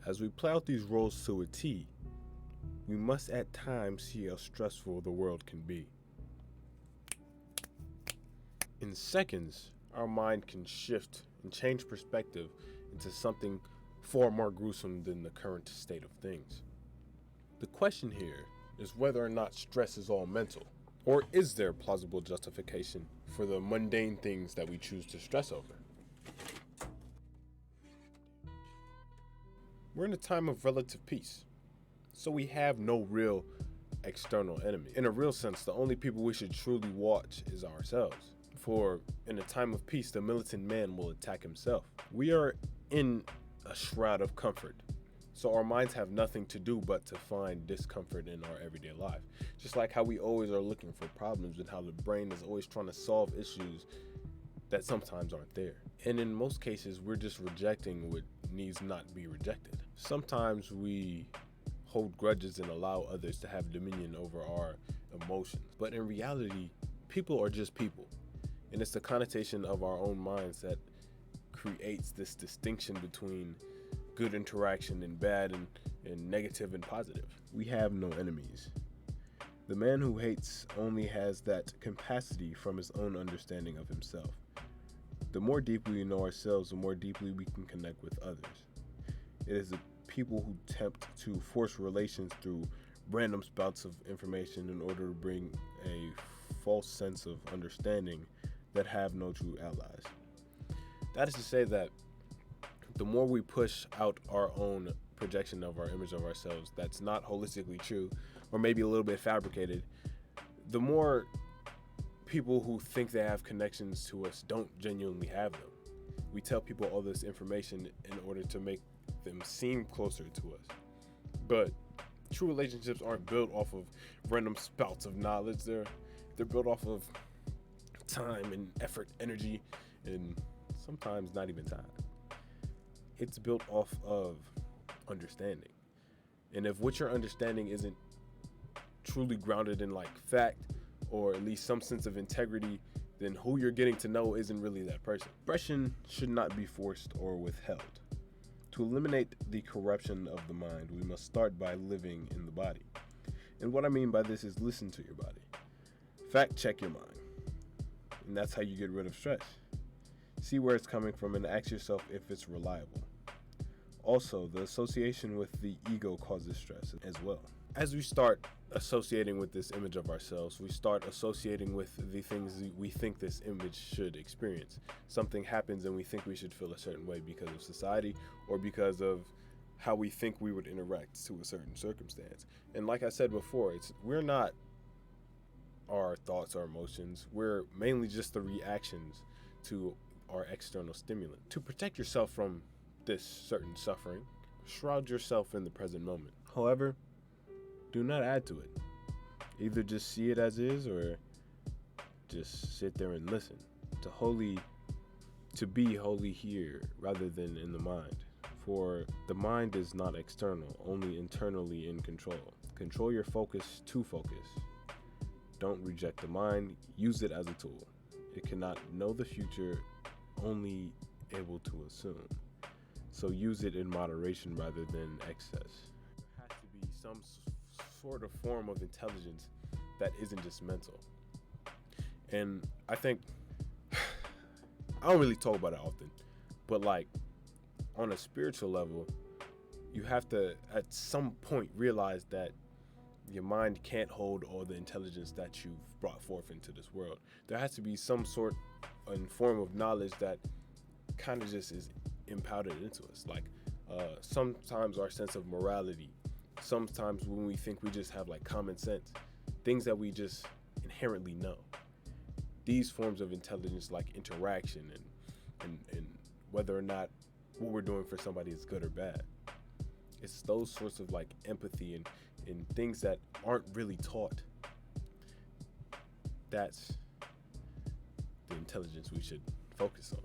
As we play out these roles to a T, we must at times see how stressful the world can be. In seconds, our mind can shift and change perspective into something far more gruesome than the current state of things. The question here is whether or not stress is all mental, or is there plausible justification for the mundane things that we choose to stress over? We're in a time of relative peace, so we have no real external enemy. In a real sense, the only people we should truly watch is ourselves. For in a time of peace, the militant man will attack himself. We are in a shroud of comfort, so our minds have nothing to do but to find discomfort in our everyday life. Just like how we always are looking for problems and how the brain is always trying to solve issues that sometimes aren't there. And in most cases, we're just rejecting what needs not be rejected. Sometimes we hold grudges and allow others to have dominion over our emotions. But in reality, people are just people. And it's the connotation of our own minds that creates this distinction between good interaction and bad and negative and positive. We have no enemies. The man who hates only has that capacity from his own understanding of himself. The more deeply we know ourselves, the more deeply we can connect with others. It is the people who attempt to force relations through random spouts of information in order to bring a false sense of understanding that have no true allies. That is to say that the more we push out our own projection of our image of ourselves that's not holistically true, or maybe a little bit fabricated, the more people who think they have connections to us don't genuinely have them. We tell people all this information in order to make them seem closer to us. But true relationships aren't built off of random spouts of knowledge. They're built off of time and effort, energy, and sometimes not even time. It's built off of understanding. And if what you're understanding isn't truly grounded in like fact, or at least some sense of integrity, then who you're getting to know isn't really that person. Expression should not be forced or withheld. To eliminate the corruption of the mind, we must start by living in the body. And what I mean by this is listen to your body. Fact check your mind. And that's how you get rid of stress. See where it's coming from and ask yourself if it's reliable. Also, the association with the ego causes stress as well. As we start associating with this image of ourselves, we start associating with the things we think this image should experience. Something happens and we think we should feel a certain way because of society or because of how we think we would interact to a certain circumstance. And like I said before, we're not our thoughts or emotions. We're mainly just the reactions to our external stimulant. To protect yourself from this certain suffering, shroud yourself in the present moment. However, do not add to it. Either just see it as is or just sit there and listen. To be wholly here rather than in the mind. For the mind is not external, only internally in control. Control your focus to focus. Don't reject the mind, use it as a tool. It cannot know the future, only able to assume. So use it in moderation rather than excess. There has to be some sort of form of intelligence that isn't just mental. And I think, I don't really talk about it often, but like on a spiritual level, you have to at some point realize that your mind can't hold all the intelligence that you've brought forth into this world. There has to be some sort and form of knowledge that kind of just is impounded into us. Like sometimes our sense of morality, sometimes when we think we just have like common sense, things that we just inherently know. These forms of intelligence like interaction and whether or not what we're doing for somebody is good or bad. It's those sorts of like empathy and things that aren't really taught. That's the intelligence we should focus on.